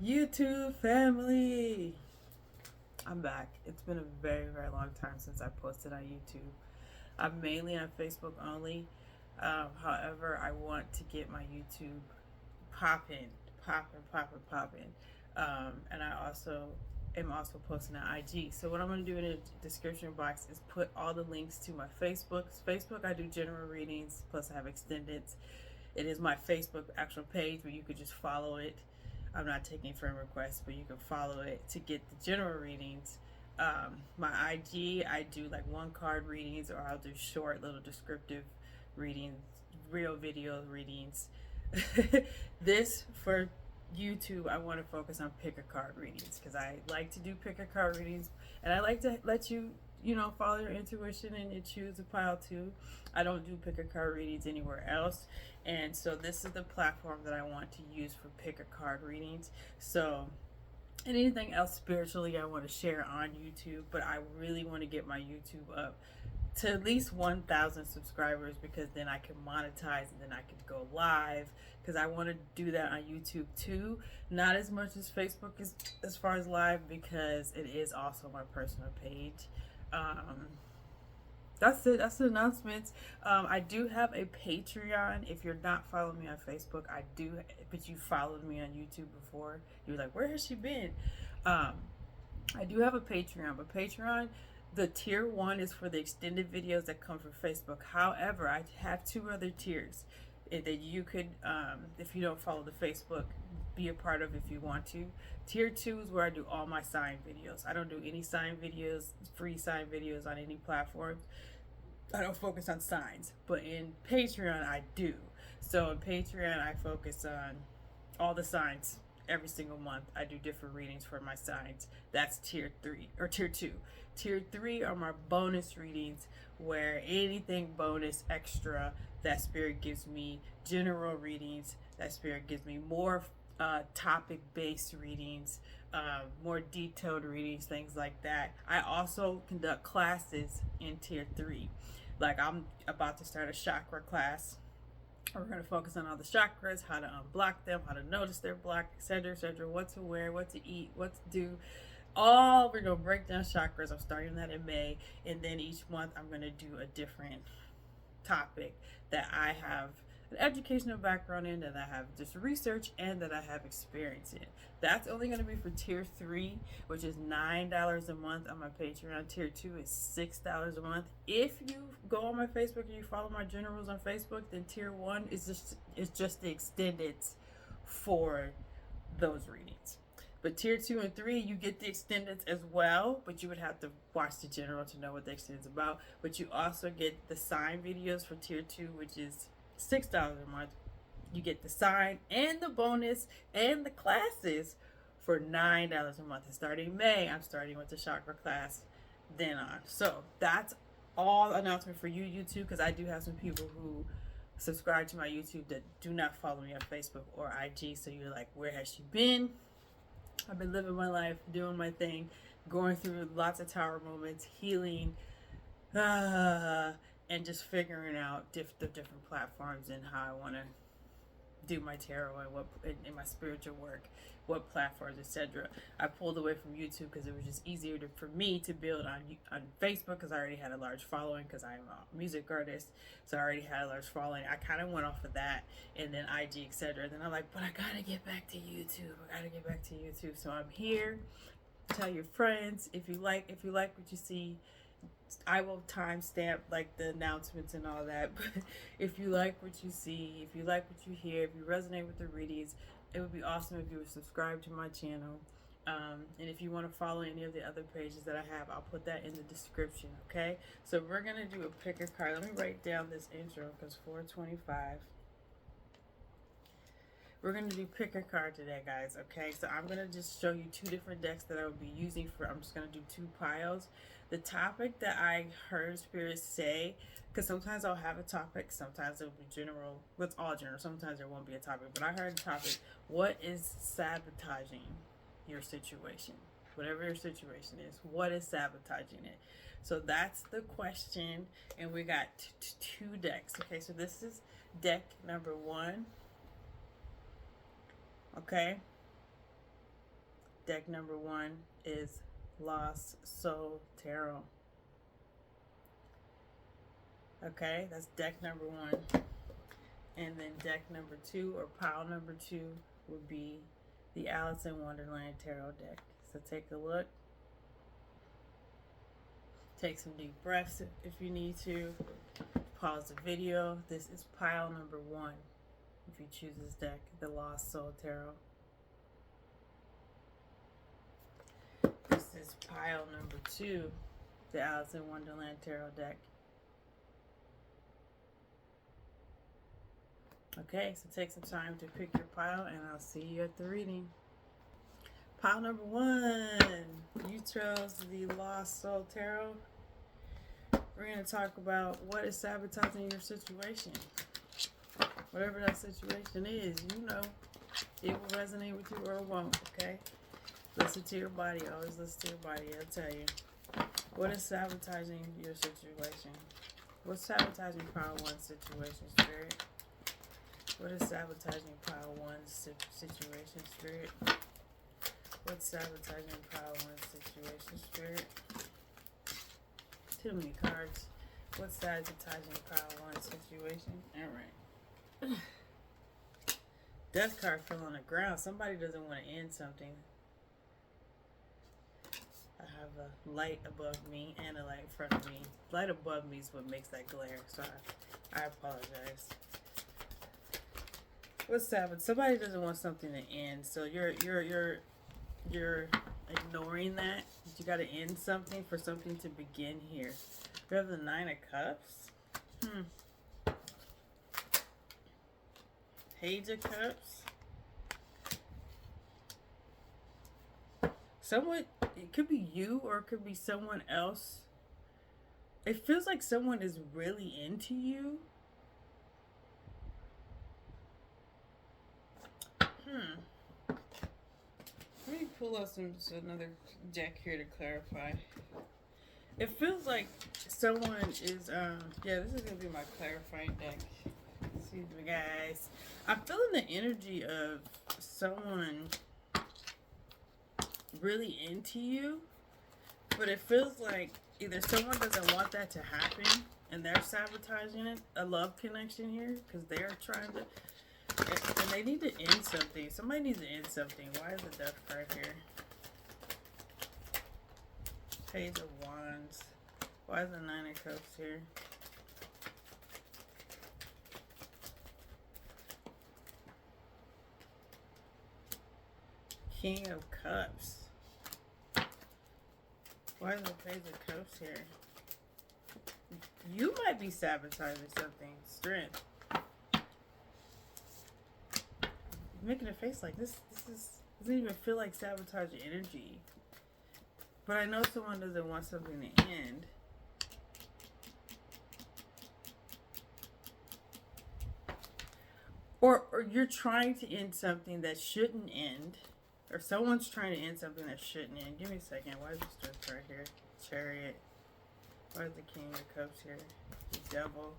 YouTube family, I'm back. It's been a very, very long time since I posted on YouTube. I'm mainly on Facebook only. However, I want to get my YouTube popping, popping. And I also am also posting on IG. So what I'm going to do in the description box is put all the links to my Facebook. Facebook, I do general readings, plus I have extendeds. It is my Facebook actual page where you could just follow it. I'm not taking friend requests, but you can follow it to get the general readings. My IG, I do like one card readings, or I'll do short, little descriptive readings, real video readings. This for YouTube, I want to focus on pick a card readings because I like to do pick a card readings, and I like to let you, follow your intuition and you choose a pile too. I don't do pick a card readings anywhere else, and so this is the platform that I want to use for pick a card readings. So and anything else spiritually I want to share on YouTube, but I really want to get my YouTube up to at least 1,000 subscribers because then I can monetize and then I can go live because I want to do that on YouTube too. Not as much as Facebook as far as live because it is also my personal page. Um, that's it. That's the announcements. I do have a Patreon. If you're not following me on Facebook, I do. But you followed me on YouTube before. You're like, where has she been? Um, I do have a Patreon, but Patreon, the tier one is for the extended videos that come from Facebook. However, I have two other tiers that you could, if you don't follow the Facebook, be a part of if you want to. Tier two is where I do all my sign videos. I don't do any sign videos, free sign videos on any platforms. I don't focus on signs, but in Patreon I do. So in Patreon I focus on all the signs every single month. I do different readings for my signs. That's tier 3 or tier 2. Tier 3 are my bonus readings where anything bonus extra that spirit gives me, general readings that spirit gives me, more topic based readings, more detailed readings, things like that. I also conduct classes in tier 3. Like I'm about to start a chakra class. We're going to focus on all the chakras, how to unblock them, how to notice they're blocked, etc., what to wear, what to eat, what to do. All we're going to break down chakras. I'm starting that in May, and then each month I'm going to do a different topic that I have an educational background in, that I have just research, and that I have experience in. That's only going to be for tier 3, which is $9 a month on my Patreon. Tier 2 is $6 a month. If you go on my Facebook and you follow my generals on Facebook, then tier 1 is just the extended for those readings. But tier 2 and 3, you get the extended as well, but you would have to watch the general to know what the extended is about. But you also get the sign videos for tier 2, which is $6 a month. You get the sign and the bonus and the classes for $9 a month. And starting May, I'm starting with the chakra class then on. So that's all announcement for you, YouTube, because I do have some people who subscribe to my YouTube that do not follow me on Facebook or IG. So you're like, where has she been? I've been living my life, doing my thing, going through lots of tower moments, healing, and just figuring out the different platforms and how I want to do my tarot and what in my spiritual work, what platforms, etc. I pulled away from YouTube because it was just easier for me to build on Facebook because I already had a large following because I'm a music artist, so I already had a large following. I kind of went off of that, and then IG, etc. Then I'm like, but I gotta get back to YouTube. I gotta get back to YouTube. So I'm here. Tell your friends if you like what you see. I will timestamp like the announcements and all that. But if you like what you see, if you like what you hear, if you resonate with the readings, it would be awesome if you would subscribe to my channel. And if you want to follow any of the other pages that I have, I'll put that in the description. Okay. So we're gonna do a pick a card. Let me write down this intro because 425. We're going to do pick a card today, guys, okay? So I'm going to just show you two different decks that I will be using for, I'm just going to do two piles. The topic that I heard Spirit say, because sometimes I'll have a topic, sometimes it'll be general, well, it's all general, sometimes there won't be a topic, but I heard a topic, what is sabotaging your situation? Whatever your situation is, what is sabotaging it? So that's the question, and we got two decks, okay? So this is deck number 1. Okay, Deck number 1 is Lost Soul Tarot. Okay, that's deck number 1. And then deck number 2, or pile number 2, would be the Alice in Wonderland Tarot deck. So take a look. Take some deep breaths if you need to. Pause the video. This is pile number 1. If you choose this deck, the Lost Soul Tarot. This is pile number 2, the Alice in Wonderland Tarot deck. Okay, so take some time to pick your pile, and I'll see you at the reading. Pile number 1, you chose the Lost Soul Tarot. We're going to talk about what is sabotaging your situation. Whatever that situation is, you know, it will resonate with you or it won't, okay? Listen to your body. Always listen to your body. I'll tell you. What is sabotaging your situation? What's sabotaging pile 1 situation, Spirit? What is sabotaging pile 1 situation, Spirit? What's sabotaging pile 1 situation, Spirit? Too many cards. What's sabotaging pile 1 situation? Alright. Death card fell on the ground. Somebody doesn't want to end something. I have a light above me and a light in front of me. Light above me is what makes that glare, so I apologize. What's happening? Somebody doesn't want something to end, so you're ignoring that. You got to end something for something to begin here. We have the 9 of Cups. Page of Cups. Someone, it could be you or it could be someone else. It feels like someone is really into you. Let me pull out another deck here to clarify. It feels like someone is, yeah, this is going to be my clarifying deck. Excuse me, guys. I'm feeling the energy of someone really into you, but it feels like either someone doesn't want that to happen and they're sabotaging it, a love connection here, because they're trying to, and they need to end something. Somebody needs to end something. Why is the Death card here? Page of Wands. Why is the 9 of Cups here? King of Cups. Why is the Page of Cups here? You might be sabotaging something. Strength. Making a face like this doesn't even feel like sabotage energy. But I know someone doesn't want something to end. Or you're trying to end something that shouldn't end. Or someone's trying to end something that shouldn't end. Give me a second. Why is the Strength right here? Chariot. Why is the King of Cups here? The Devil.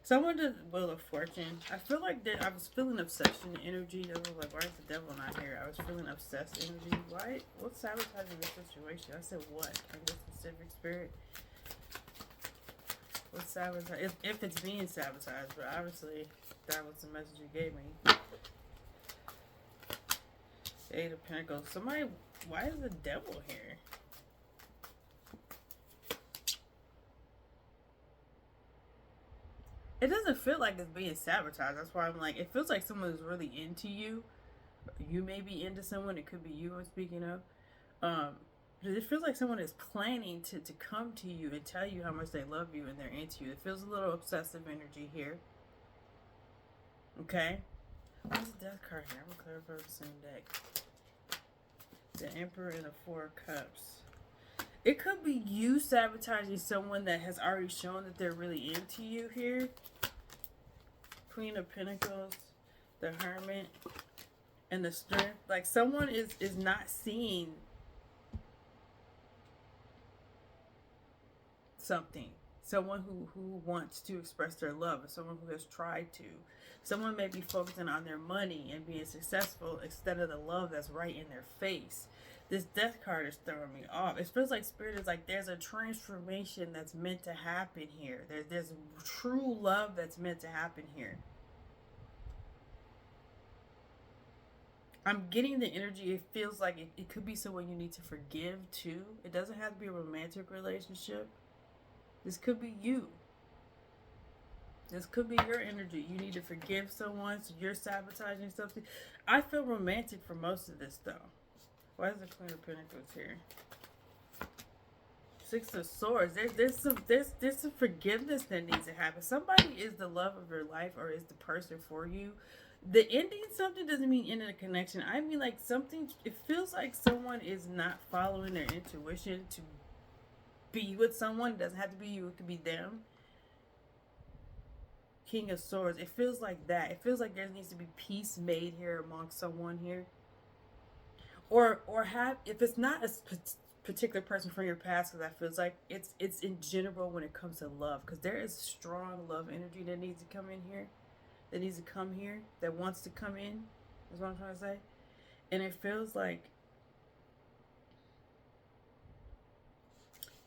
Someone did Wheel of Fortune. I feel like that I was feeling obsession energy. I was like, why is the Devil not here? I was feeling obsessed energy. Why? What's sabotaging the situation? I said what? In this specific spirit? What's sabotage? If it's being sabotaged, but obviously that was the message you gave me. 8 of Pentacles. Somebody, why is the Devil here? It doesn't feel like it's being sabotaged. That's why I'm like, it feels like someone is really into you. You may be into someone. It could be you I'm speaking of. It feels like someone is planning to come to you and tell you how much they love you and they're into you. It feels a little obsessive energy here. Okay? What's the Death card here? I'm going to clarify the same deck. The Emperor and the 4 of Cups. It could be you sabotaging someone that has already shown that they're really into you here. Queen of Pentacles, the Hermit, and the Strength. Like someone is not seeing something. Someone who wants to express their love, or someone who has tried to. Someone may be focusing on their money and being successful instead of the love that's right in their face. This death card is throwing me off. It feels like spirit is like there's a transformation that's meant to happen here. There's true love that's meant to happen here. I'm getting the energy. It feels like it could be someone you need to forgive too. It doesn't have to be a romantic relationship. This could be you. This could be your energy. You need to forgive someone, so you're sabotaging something. I feel romantic for most of this though. Why is the Queen of Pentacles here? Six of Swords. There's some forgiveness that needs to happen. Somebody is the love of your life, or is the person for you. The ending something doesn't mean ending a connection. I mean, like, something. It feels like someone is not following their intuition to be with someone. It doesn't have to be you. It could be them. King of Swords. It feels like that. It feels like there needs to be peace made here among someone here. Or have, if it's not a particular person from your past, because I feels like it's in general when it comes to love, because there is strong love energy that needs to come in here, that needs to come here, that wants to come in, is what I'm trying to say. And it feels like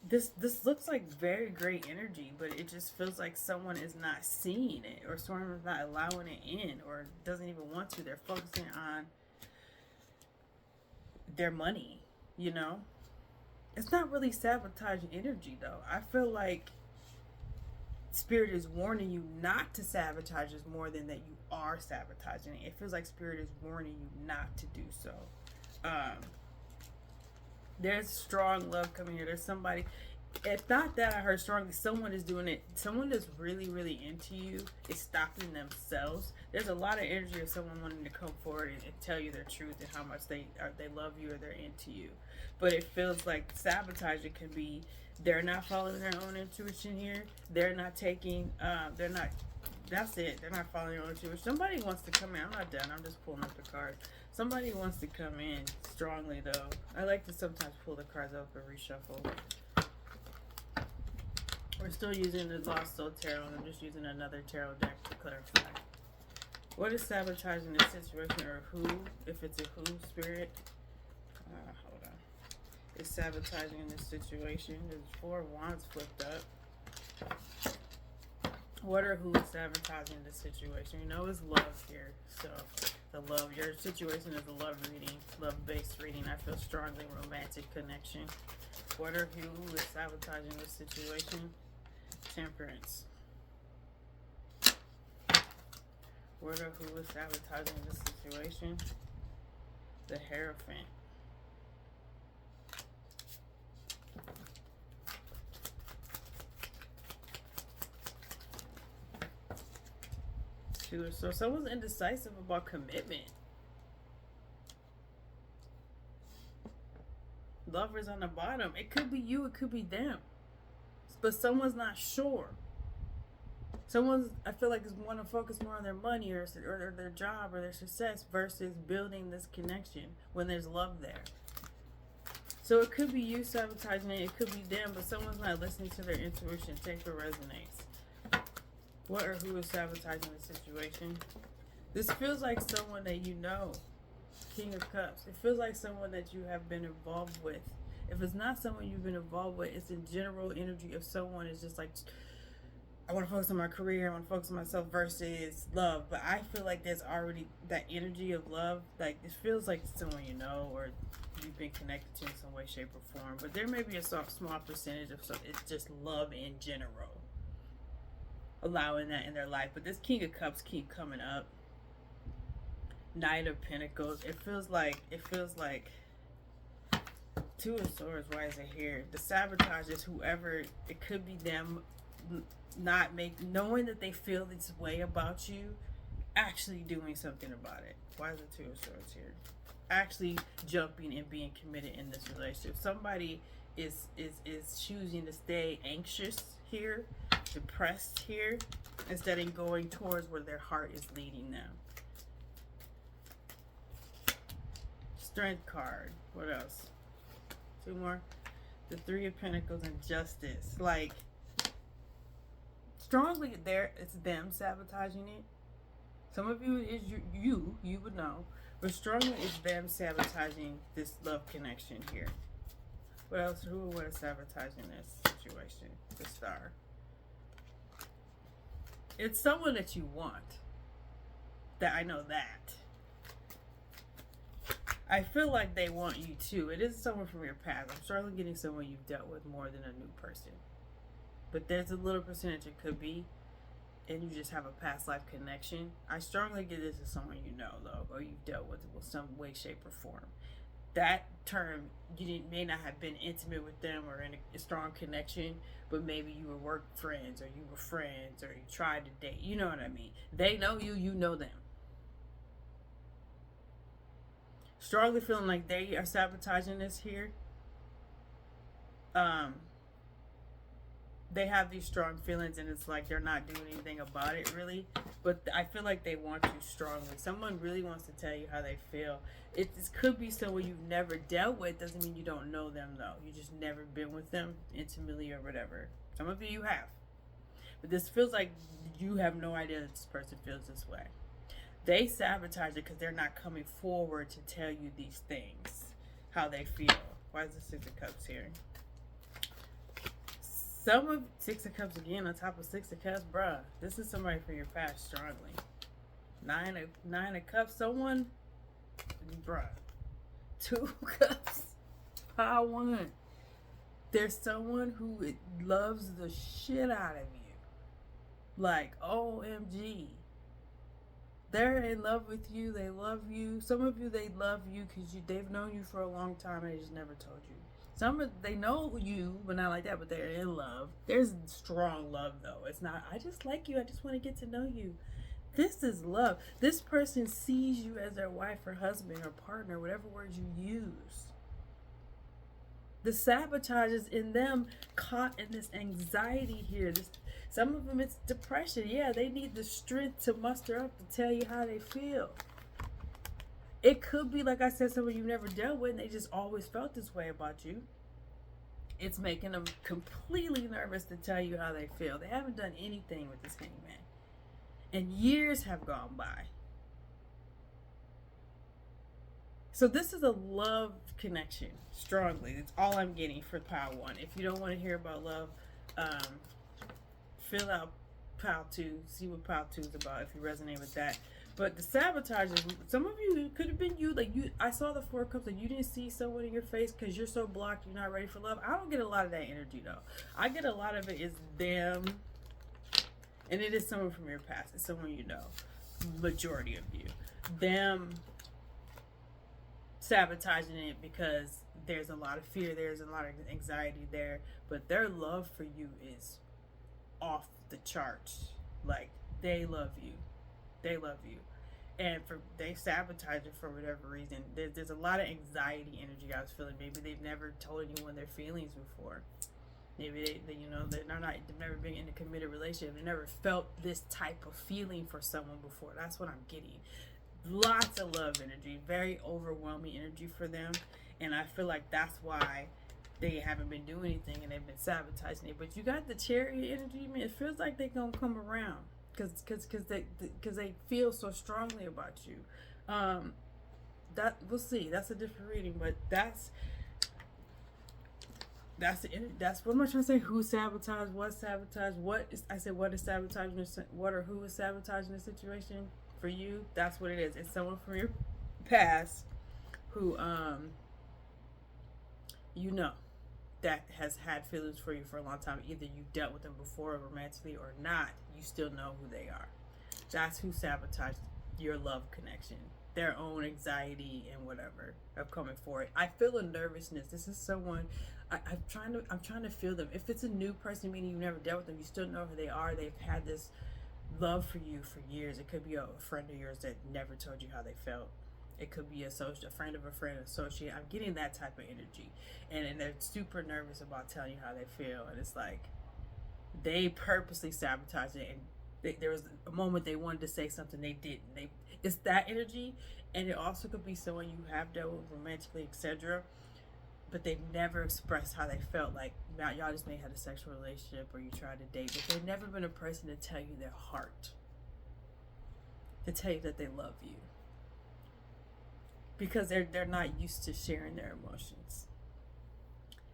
this looks like very great energy, but it just feels like someone is not seeing it, or someone is not allowing it in, or doesn't even want to. They're focusing on their money, you know. It's not really sabotaging energy though. I feel like spirit is warning you not to sabotage this more than that you are sabotaging it. It feels like spirit is warning you not to do so. There's strong love coming here. There's somebody, if not that I heard strongly, someone is doing it. Someone that's really, really into you is stopping themselves. There's a lot of energy of someone wanting to come forward and tell you their truth and how much they love you, or they're into you. But it feels like sabotaging can be they're not following their own intuition here. They're not taking, that's it. They're not following their own intuition. Somebody wants to come in. I'm not done. I'm just pulling up the cards. Somebody wants to come in strongly though. I like to sometimes pull the cards up and reshuffle. We're still using the Lost Soul Tarot, and I'm just using another tarot deck to clarify. What is sabotaging this situation, or who, if it's a who spirit? Hold on. Is sabotaging in this situation? There's 4 of Wands flipped up. What or who is sabotaging this situation? You know it's love here. So the love, your situation is a love reading, love-based reading. I feel strongly romantic connection. What or who is sabotaging this situation? Temperance. What or who is sabotaging this situation? The Hierophant. So someone's indecisive about commitment. Lovers on the bottom. It could be you, it could be them. But someone's not sure. Someone's, I feel like, is want to focus more on their money or their job or their success versus building this connection when there's love there. So it could be you sabotaging it, it could be them, but someone's not listening to their intuition. Take what resonates. What or who is sabotaging the situation? This feels like someone that you know. King of Cups. It feels like someone that you have been involved with. If it's not someone you've been involved with, it's in general energy of someone is just like, I want to focus on my career, I want to focus on myself versus love. But I feel like there's already that energy of love. Like, it feels like someone you know, or you've been connected to in some way, shape, or form. But there may be a small percentage of it's just love in general, allowing that in their life. But this King of Cups keep coming up. Knight of Pentacles. It feels like Two of Swords. Why is it here? The sabotage is whoever, it could be them not knowing that they feel this way about you, actually doing something about it. Why is the Two of Swords here? Actually jumping and being committed in this relationship. Somebody is choosing to stay anxious here, depressed here, instead of going towards where their heart is leading them. Strength card. What else? 2 more. The Three of Pentacles and Justice. Like, Strongly there, it's them sabotaging it. Some of you is you would know, but strongly it's them sabotaging this love connection here. What else? Who would want to sabotage in this situation? The star. It's someone that you want. That I know that. I feel like they want you too. It is someone from your past. I'm strongly getting someone you've dealt with more than a new person. But there's a little percentage it could be, and you just have a past life connection. I strongly get this is someone you know though, or you've dealt with some way, shape, or form. That term, may not have been intimate with them or in a strong connection, but maybe you were work friends, or you were friends, or you tried to date. You know what I mean? They know you, you know them. Strongly feeling like they are sabotaging this here. They have these strong feelings, and it's like they're not doing anything about it really, but I feel like they want you strongly. Someone really wants to tell you how they feel. It could be someone you've never dealt with. Doesn't mean you don't know them though. You just never been with them intimately or whatever. Some of you have, but this feels like you have no idea that this person feels this way. They sabotage it because they're not coming forward to tell you these things, how they feel. Why is the Six of Cups here? Some of Six of Cups again on top of Six of Cups, bruh. This is somebody from your past strongly. Nine of Cups, someone, bruh. Two Cups, Power One. There's someone who loves the shit out of you. Like, OMG. They're in love with you. They love you. Some of you, they love you because they've known you for a long time and they just never told you. Some they know you, but not like that, but they're in love. There's strong love, though. It's not, I just like you. I just want to get to know you. This is love. This person sees you as their wife or husband or partner, whatever words you use. The sabotage is in them, caught in this anxiety here. Some of them, it's depression. Yeah, they need the strength to muster up to tell you how they feel. It could be, like I said, someone you've never dealt with and they just always felt this way about you. It's making them completely nervous to tell you how they feel. They haven't done anything with this hangman. And years have gone by. So this is a love connection, strongly. It's all I'm getting for Pile 1. If you don't want to hear about love, fill out Pile 2. See what Pile 2 is about if you resonate with that. But the sabotage is, some of you, it could have been you. Like you, I saw the Four of Cups and you didn't see someone in your face because you're so blocked, you're not ready for love. I don't get a lot of that energy though. I get a lot of it is them, and it is someone from your past. It's someone you know. Majority of you, them sabotaging it because there's a lot of fear, there's a lot of anxiety there, but their love for you is off the charts. Like they love you. They love you, and they sabotage it for whatever reason. There's a lot of anxiety energy I was feeling. Maybe they've never told anyone their feelings before. Maybe they've never been in a committed relationship. They never felt this type of feeling for someone before. That's what I'm getting. Lots of love energy, very overwhelming energy for them, and I feel like that's why they haven't been doing anything and they've been sabotaging it. But you got the Chariot energy, man. It feels like they're gonna come around. Because they feel so strongly about you. That we'll see. That's a different reading, but that's what am I trying to say? Who sabotaged? What sabotaged? What is sabotaging? What or who is sabotaging the situation for you? That's what it is. It's someone from your past who you know that has had feelings for you for a long time. Either you dealt with them before romantically or not, you still know who they are. That's who sabotaged your love connection. Their own anxiety and whatever of coming forward. I feel a nervousness. This is someone I'm trying to feel them. If it's a new person, meaning you never dealt with them, you still know who they are. They've had this love for you for years. It could be a friend of yours that never told you how they felt. It could be a friend of a friend, associate. I'm getting that type of energy. And they're super nervous about telling you how they feel. And it's like, they purposely sabotage it. And there was a moment they wanted to say something, they didn't. It's that energy. And it also could be someone you have dealt with romantically, etc. but they've never expressed how they felt. Like, y'all just may have had a sexual relationship or you tried to date, but they've never been a person to tell you their heart, to tell you that they love you, because they're not used to sharing their emotions.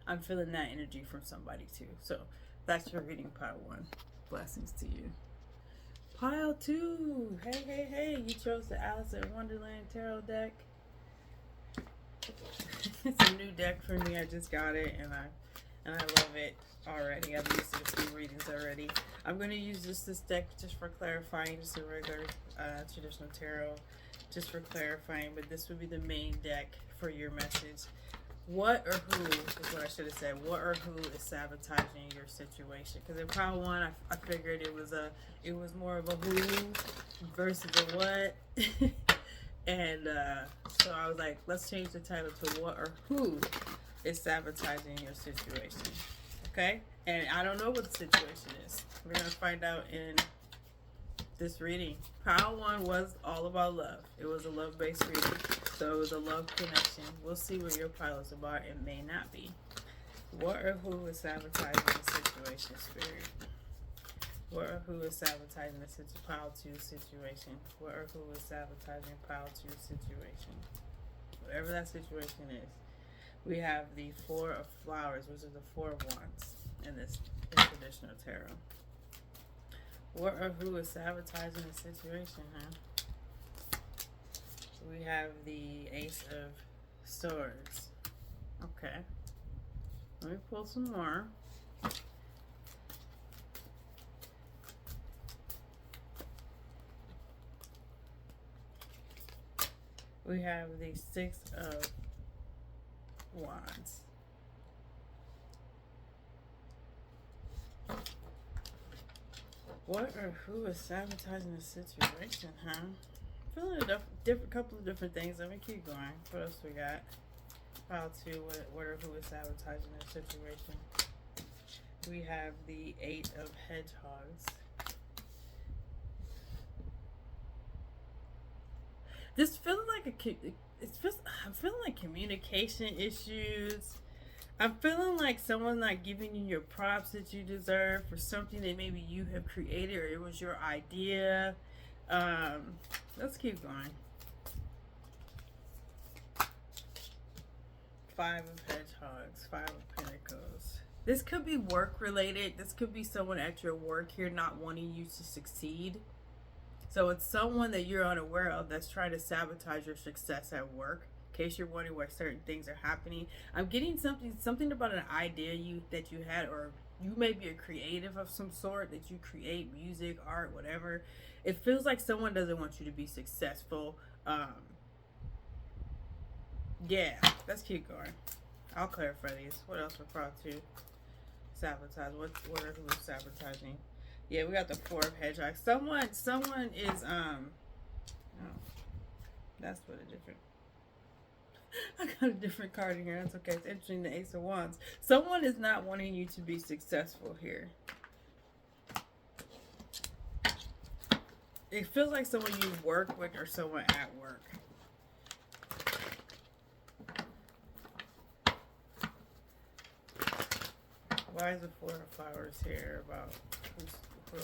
I'm feeling that energy from somebody too. So that's your reading, pile 1. Blessings to you. Pile 2. Hey, you chose the Alice in Wonderland tarot deck. It's a new deck for me. I just got it and I love it already. I've used it a few readings already. I'm going to use this deck just for clarifying, just a regular traditional tarot, just for clarifying, but this would be the main deck for your message. What or who is what I should have said. What or who is sabotaging your situation? Because in pile 1, I figured it was more of a who versus a what. And so I was like, let's change the title to what or who is sabotaging your situation. Okay? And I don't know what the situation is. We're going to find out in this reading. Pile 1 was all about love. It was a love-based reading. So it was a love connection. We'll see what your pile is about. It may not be. What or who is sabotaging the situation, Spirit? What or who is sabotaging the pile 2 situation? What or who is sabotaging pile 2 situation? Whatever that situation is. We have the 4 of flowers, which is the 4 of wands in this traditional tarot. What or who is sabotaging the situation, huh? We have the Ace of Swords. Okay. Let me pull some more. We have the 6 of Wands. What or who is sabotaging the situation, huh? Feeling a couple of different things. Let me keep going. What else we got? Pile 2, what or who is sabotaging the situation? We have the 8 of Hedgehogs. This feeling like I'm feeling like communication issues. I'm feeling like someone not giving you your props that you deserve for something that maybe you have created or it was your idea. Let's keep going. 5 of Hedgehogs, 5 of Pentacles. This could be work related. This could be someone at your work here not wanting you to succeed. So it's someone that you're unaware of that's trying to sabotage your success at work. In case you're wondering why certain things are happening, I'm getting something about an idea that you had, or you may be a creative of some sort, that you create music, art, whatever. It feels like someone doesn't want you to be successful. Yeah, let's keep going. I'll clarify these. What else we're proud to sabotage? What are who is sabotaging? Yeah, we got the 4 of Hedgehogs. Someone is oh, that's what a different. I got a different card in here. That's okay. It's interesting. The Ace of Wands. Someone is not wanting you to be successful here. It feels like someone you work with or someone at work. Why is the 4 of Flowers here about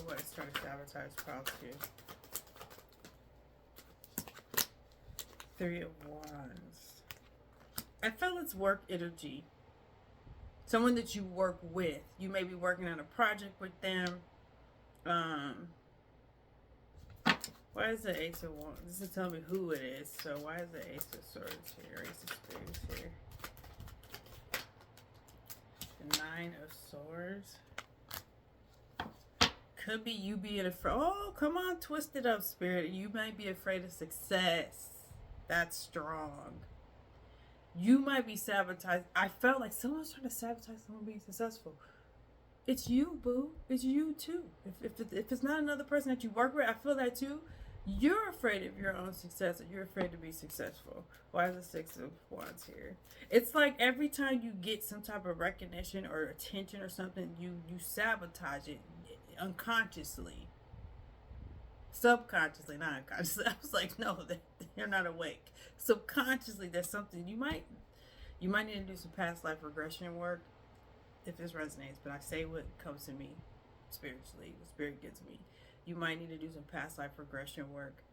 what is trying to sabotage Pile 2? 3 of Wands. I feel it's work energy. Someone that you work with. You may be working on a project with them. Why is the Ace of Wands? This is telling me who it is. So why is the Ace of Swords here? Ace of Spades here. The 9 of Swords. Could be you being afraid. Oh, come on, twist it up, Spirit. You might be afraid of success. That's strong. You might be sabotaged. I felt like someone's trying to sabotage someone being successful. It's you, boo. It's you too. If it's not another person that you work with, I feel that too. You're afraid of your own success, and you're afraid to be successful. Why is the 6 of Wands here? It's like every time you get some type of recognition or attention or something, you sabotage it unconsciously. Subconsciously, not unconsciously. I was like, no, you're not awake. Subconsciously, there's something you might You might need to do some past life regression work if this resonates, but I say what comes to me spiritually, what spirit gives me. You might need to do some past life regression work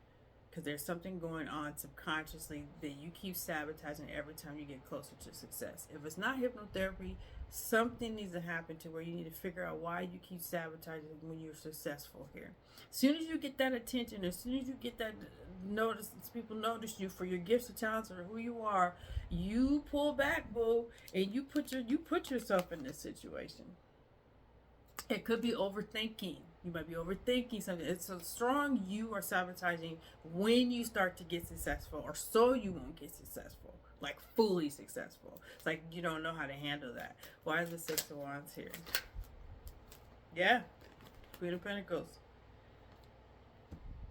because there's something going on subconsciously that you keep sabotaging every time you get closer to success. If it's not hypnotherapy, something needs to happen to where you need to figure out why you keep sabotaging when you're successful here. As soon as you get that attention, as soon as you get that notice, people notice you for your gifts or talents or who you are, you pull back, boo, and you put yourself in this situation. It could be overthinking. You might be overthinking something. It's so strong you are sabotaging when you start to get successful, or so you won't get successful, like fully successful. It's like you don't know how to handle that. Why is the Six of Wands here? Yeah, Queen of Pentacles.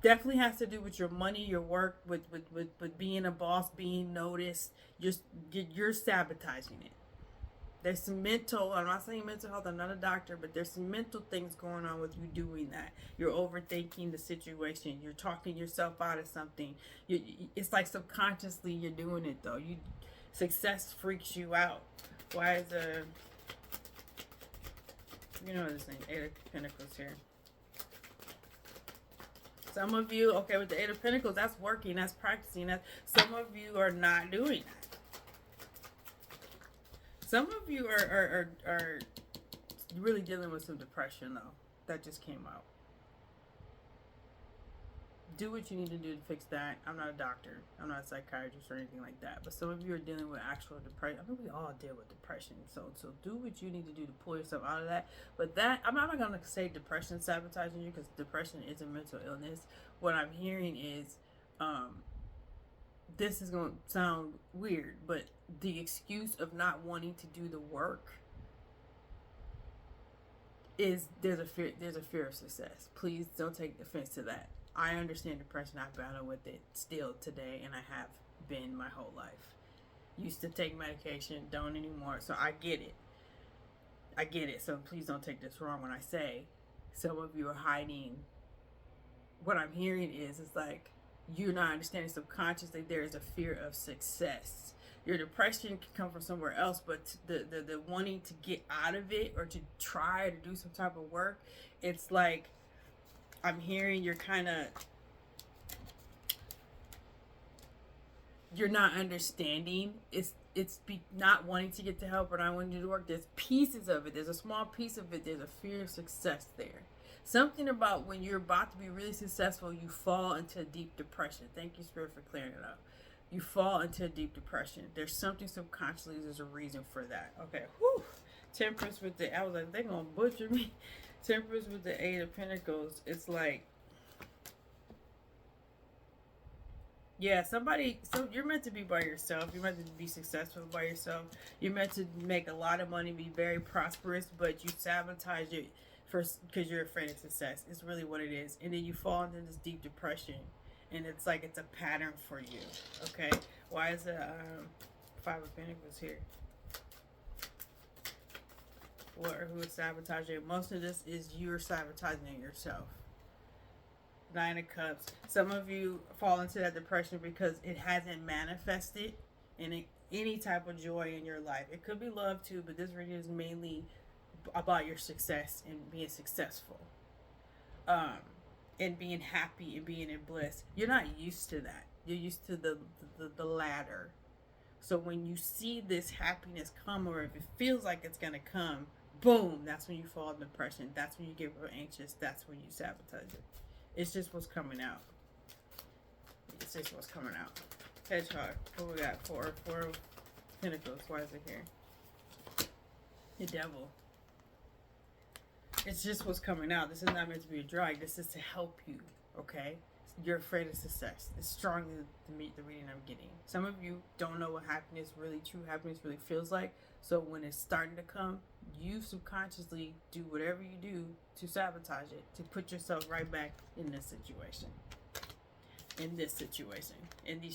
Definitely has to do with your money, your work, with being a boss, being noticed. You're sabotaging it. There's some mental, I'm not saying mental health, I'm not a doctor, but there's some mental things going on with you doing that. You're overthinking the situation. You're talking yourself out of something. It's like subconsciously you're doing it though. Success freaks you out. Why is this thing, Eight of Pentacles here. Some of you, okay, with the Eight of Pentacles, that's working, that's practicing. Some of you are not doing that. Some of you are really dealing with some depression, though. That just came out. Do what you need to do to fix that. I'm not a doctor. I'm not a psychiatrist or anything like that. But some of you are dealing with actual depression. I mean, we all deal with depression. So do what you need to do to pull yourself out of that. But I'm not going to say depression sabotaging you, because depression is a mental illness. What I'm hearing is, this is going to sound weird, but the excuse of not wanting to do the work is there's a fear of success. Please don't take offense to that. I understand depression. I battle with it still today, and I have been my whole life. Used to take medication, don't anymore. So I get it. So please don't take this wrong when I say some of you are hiding. What I'm hearing is it's like you're not understanding subconsciously there is a fear of success. Your depression can come from somewhere else, but the wanting to get out of it or to try to do some type of work, it's like I'm hearing you're not understanding. It's not wanting to get the help or not wanting to do the work. There's pieces of it. There's a small piece of it. There's a fear of success there. Something about when you're about to be really successful, you fall into a deep depression. Thank you, Spirit, for clearing it up. You fall into a deep depression. There's something subconsciously, there's a reason for that. Okay, whew. Temperance with I was like, they're going to butcher me. Temperance with the Eight of Pentacles. It's like, yeah, so you're meant to be by yourself. You're meant to be successful by yourself. You're meant to make a lot of money, be very prosperous, but you sabotage it first because you're afraid of success. It's really what it is. And then you fall into this deep depression, and it's like it's a pattern for you. Okay, why is the Five of Pentacles here? Who is sabotaging? Most of this is you're sabotaging yourself. Nine of Cups. Some of you fall into that depression because it hasn't manifested in any type of joy in your life. It could be love too, but this reading is mainly about your success and being successful, and being happy and being in bliss. You're not used to that. You're used to the ladder. So when you see this happiness come, or if it feels like it's gonna come, boom, that's when you fall in depression. That's when you get real anxious. That's when you sabotage it. It's just what's coming out. It's just what's coming out. Hedgehog. What we got? Four of Pentacles. Why is it here? The Devil. It's just what's coming out. This is not meant to be a drag. This is to help you. Okay? You're afraid of success. It's strongly to meet the reading I'm getting. Some of you don't know what happiness, really true happiness, really feels like. So when it's starting to come, you subconsciously do whatever you do to sabotage it, to put yourself right back in this situation. In this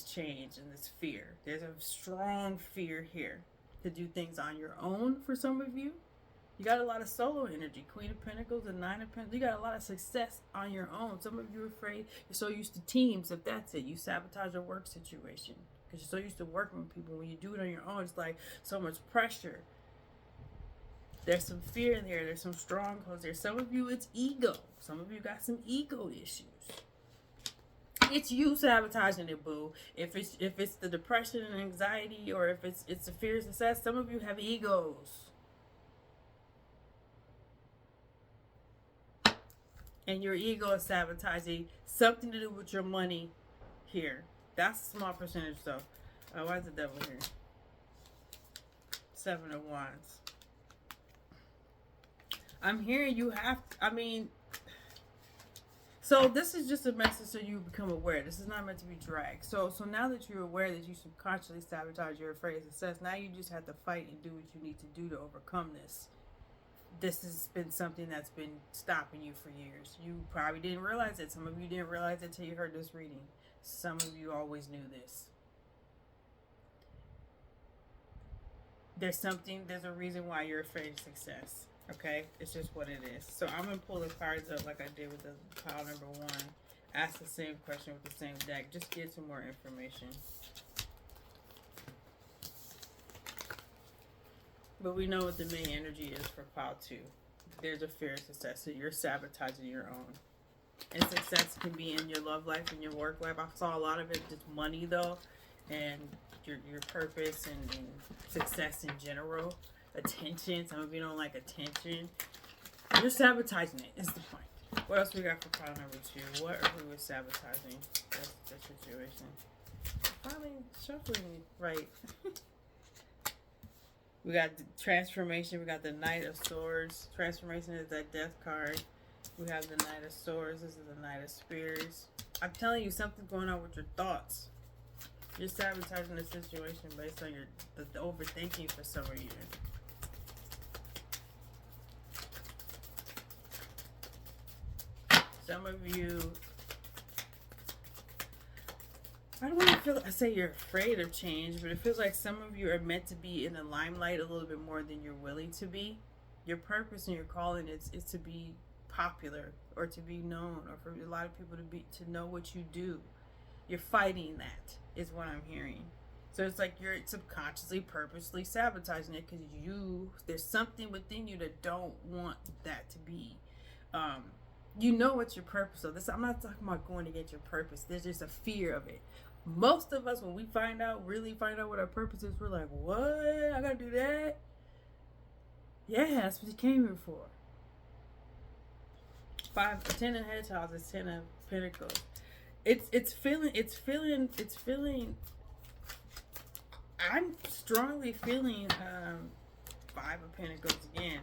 change, in this fear. There's a strong fear here to do things on your own for some of you. You got a lot of solo energy. Queen of Pentacles and Nine of Pentacles. You got a lot of success on your own. Some of you are afraid. You're so used to teams. If that's it, you sabotage your work situation. because you're so used to working with people. When you do it on your own, it's like so much pressure. There's some fear in there. There's some strongholds there. Some of you, it's ego. Some of you got some ego issues. It's you sabotaging it, boo. If it's the depression and anxiety, or if it's the fear of success, some of you have egos. And your ego is sabotaging something to do with your money here. That's a small percentage though. Why is the devil here? 7 of Wands. I'm hearing you have, so this is just a message so you become aware. This is not meant to be dragged. So now that you're aware that you subconsciously sabotage, you're afraid of success, now you just have to fight and do what you need to do to overcome this. This has been something that's been stopping you for years. You probably didn't realize it. Some of you didn't realize it until you heard this reading. Some of you always knew this. There's a reason why you're afraid of success. Okay? It's just what it is. So I'm going to pull the cards up like I did with the pile number 1. Ask the same question with the same deck. Just get some more information. But we know what the main energy is for pile 2. There's a fear of success. So you're sabotaging your own. And success can be in your love life and your work life. I saw a lot of it just money though. And your purpose and success in general. Attention. Some of you don't like attention. You're sabotaging it is the point. What else we got for pile number 2? What are we sabotaging? That's the situation. Finally shuffling right. We got the transformation. We got the Knight of Swords. Transformation is that death card. We have the Knight of Swords. This is the Knight of Spears. I'm telling you, something's going on with your thoughts. You're sabotaging the situation based on the overthinking for some of you. Some of you, I don't want to say you're afraid of change, but it feels like some of you are meant to be in the limelight a little bit more than you're willing to be. Your purpose and your calling is to be popular or to be known, or for a lot of people to know what you do. You're fighting that, is what I'm hearing. So it's like you're subconsciously, purposely sabotaging it because there's something within you that don't want that to be. You know what's your purpose of this. I'm not talking about going to get your purpose. There's just a fear of it. Most of us, when we really find out what our purpose is, we're like, what? I gotta do that? Yeah, that's what you came here for. 10 of Hedgehogs is 10 of Pentacles. It's feeling. I'm strongly feeling 5 of Pentacles again.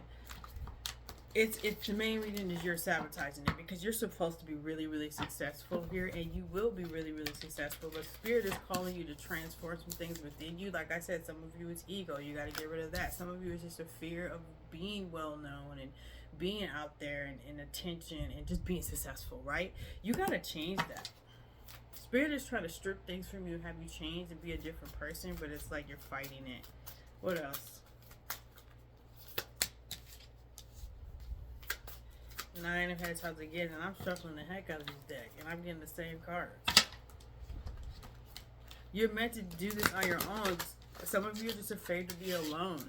It's the main reason is you're sabotaging it because you're supposed to be really, really successful here, and you will be really, really successful. But Spirit is calling you to transform some things within you. Like I said, some of you it's ego. You got to get rid of that. Some of you it's just a fear of being well known and being out there and attention and just being successful, right? You got to change that. Spirit is trying to strip things from you and have you change and be a different person, but it's like you're fighting it. What else? 9 of Hedgehogs again, and I'm shuffling the heck out of this deck, and I'm getting the same cards. You're meant to do this on your own. Some of you are just afraid to be alone.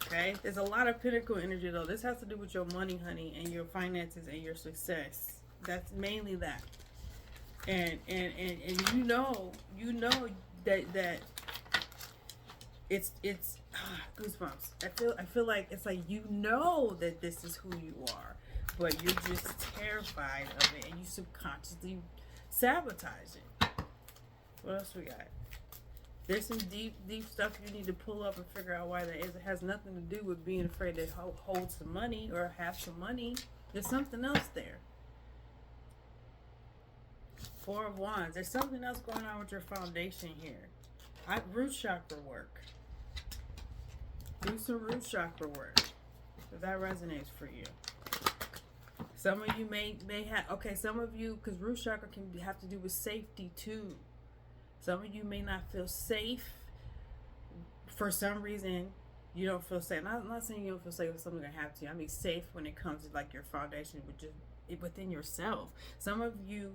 Okay? There's a lot of Pentacle energy, though. This has to do with your money, honey, and your finances and your success. That's mainly that. And you know that it's goosebumps. I feel like it's like you know that this is who you are, but you're just terrified of it, and you subconsciously sabotage it. What else we got? There's some deep stuff you need to pull up and figure out why that is. It has nothing to do with being afraid to hold some money or have some money. There's something else there. 4 of Wands. There's something else going on with your foundation here. Root chakra work. Do some root chakra work if that resonates for you. Some of you may have, some of you, because root chakra can have to do with safety too. Some of you may not feel safe for some reason. You don't feel safe. I'm not saying you don't feel safe if something's gonna happen to you. I mean safe when it comes to like your foundation with just within yourself. Some of you,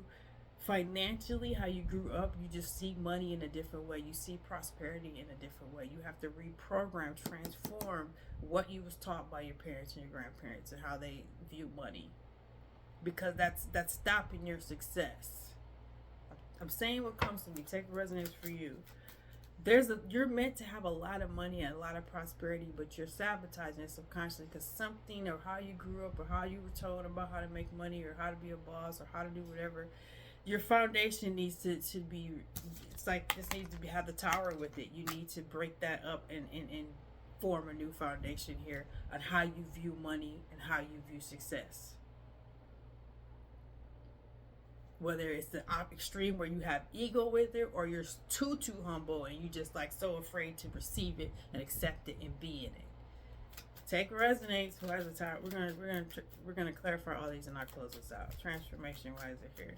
financially, how you grew up, you just see money in a different way. You see prosperity in a different way. You have to reprogram, transform what you was taught by your parents and your grandparents and how they view money, because that's stopping your success. I'm saying what comes to me. Take what resonates for you. You're meant to have a lot of money and a lot of prosperity, but you're sabotaging it subconsciously because something, or how you grew up, or how you were told about how to make money, or how to be a boss, or how to do whatever. Your foundation needs to be, it's like this needs to be, have the tower with it. You need to break that up and form a new foundation here on how you view money and how you view success. Whether it's the extreme where you have ego with it, or you're too humble and you just like so afraid to receive it and accept it and be in it. Take resonates. Why is the time? We're gonna clarify all these and I'll close this out. Transformation. Why is it here?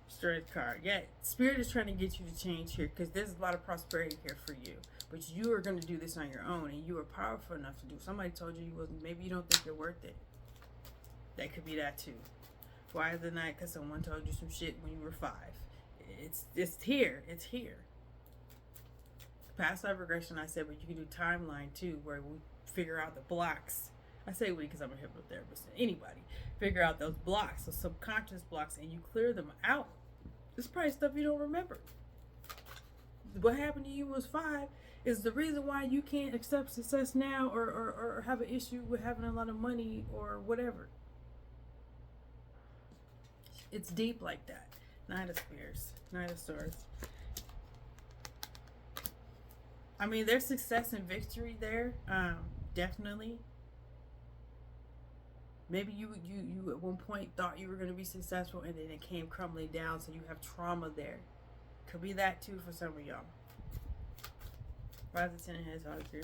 Strength card. Yeah, Spirit is trying to get you to change here because there's a lot of prosperity here for you. But you are going to do this on your own, and you are powerful enough to do. Somebody told you wasn't. Maybe you don't think you're worth it. That could be that too. Why is the night? Because someone told you some shit when you were 5. It's here. It's here. Past life regression, I said, but you can do timeline too, where we figure out the blocks. I say we because I'm a hypnotherapist. Anybody figure out those blocks, those subconscious blocks, and you clear them out. This is probably stuff you don't remember. What happened to you was 5 is the reason why you can't accept success now, or have an issue with having a lot of money or whatever. It's deep like that. Knight of Spears, Knight of Swords. I mean, there's success and victory there, definitely. Maybe you at one point thought you were going to be successful, and then it came crumbling down, so you have trauma there. Could be that too for some of y'all. Why is the 10 of Heads out here?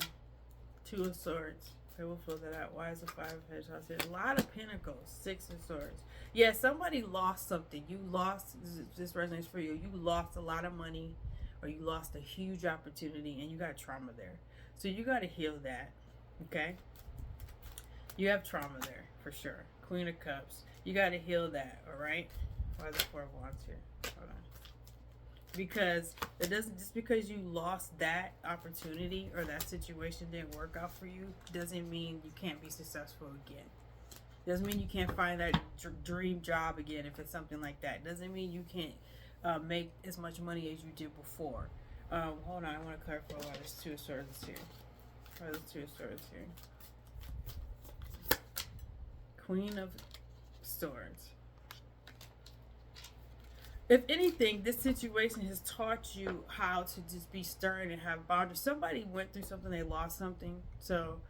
2 of Swords. Okay, we'll fill that out. Why is the 5 of Heads out here? A lot of Pentacles. 6 of Swords. Yeah, somebody lost something. You lost, this resonates for you. You lost a lot of money, or you lost a huge opportunity, and you got trauma there. So you got to heal that. Okay? You have trauma there, for sure. Queen of Cups. You got to heal that, all right? Why is the 4 of Wands here? Hold on. Because it doesn't, just because you lost that opportunity or that situation didn't work out for you, doesn't mean you can't be successful again. Doesn't mean you can't find that dream job again if it's something like that. Doesn't mean you can't make as much money as you did before. Hold on, I want to clarify why there's 2 of Swords here. Why there's 2 of Swords here? Queen of Swords. If anything, this situation has taught you how to just be stern and have boundaries. Somebody went through something, they lost something. So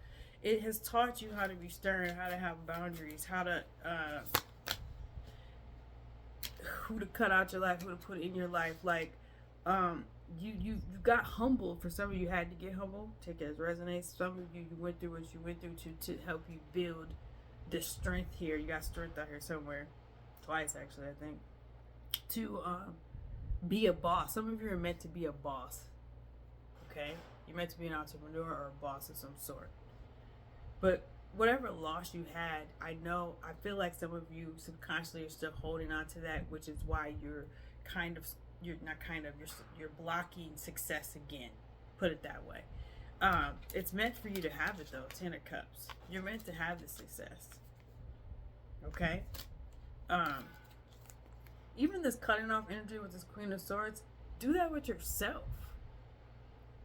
it has taught you how to be stern, how to have boundaries, how to, who to cut out your life, who to put in your life. Like, you got humbled. For some of you had to get humble. Take it as resonates. Some of you went through what you went through to help you build this strength here. You got strength out here somewhere. Twice, actually, I think. To be a boss. Some of you are meant to be a boss. Okay? You're meant to be an entrepreneur or a boss of some sort. But whatever loss you had, I feel like some of you subconsciously are still holding on to that, which is why you're blocking success again. Put it that way. It's meant for you to have it though. 10 of Cups. You're meant to have the success. Okay? Even this cutting off energy with this Queen of Swords, do that with yourself.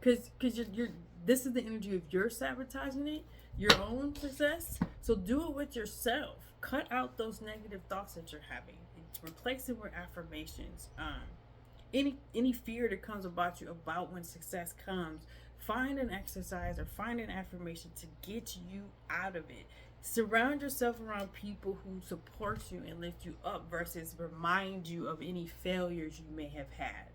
Cause you're this is the energy of you're sabotaging it, your own success. So do it with yourself. Cut out those negative thoughts that you're having. Replace it with affirmations. Any fear that comes about you about when success comes, find an exercise or find an affirmation to get you out of it. Surround yourself around people who support you and lift you up versus remind you of any failures you may have had.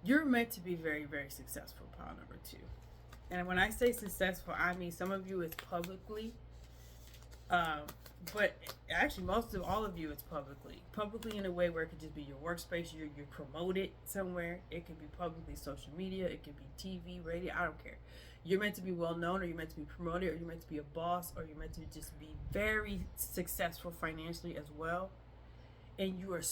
You're meant to be very, very successful, pile number 2. And when I say successful, I mean some of you it's publicly, but actually most of all of you it's publicly in a way where it could just be your workspace, you're promoted somewhere. It could be publicly social media, it could be TV, radio, I don't care. You're meant to be well known, or you're meant to be promoted, or you're meant to be a boss, or you're meant to just be very successful financially as well. And you are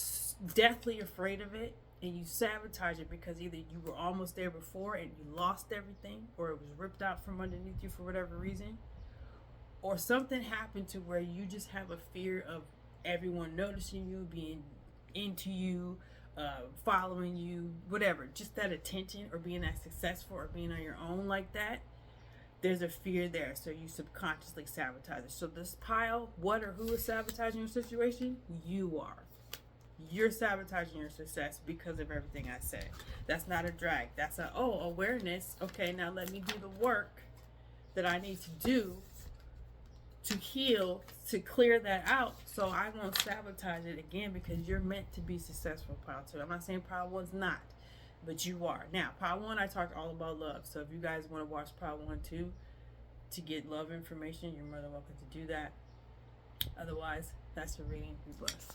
deathly afraid of it, and you sabotage it because either you were almost there before and you lost everything, or it was ripped out from underneath you for whatever reason, or something happened to where you just have a fear of everyone noticing you, being into you, following you, whatever, just that attention, or being that successful, or being on your own like that. There's a fear there, so you subconsciously sabotage it. So this pile, what or who is sabotaging your situation? You are. You're sabotaging your success because of everything I said. That's not a drag. That's a, oh, awareness. Okay, now let me do the work that I need to do to heal, to clear that out, so I won't sabotage it again, because you're meant to be successful, pile 2. I'm not saying pile 1's not, but you are. Now, pile 1, I talked all about love. So if you guys want to watch pile 1 too, to get love information, you're more than welcome to do that. Otherwise, that's your reading. Be blessed.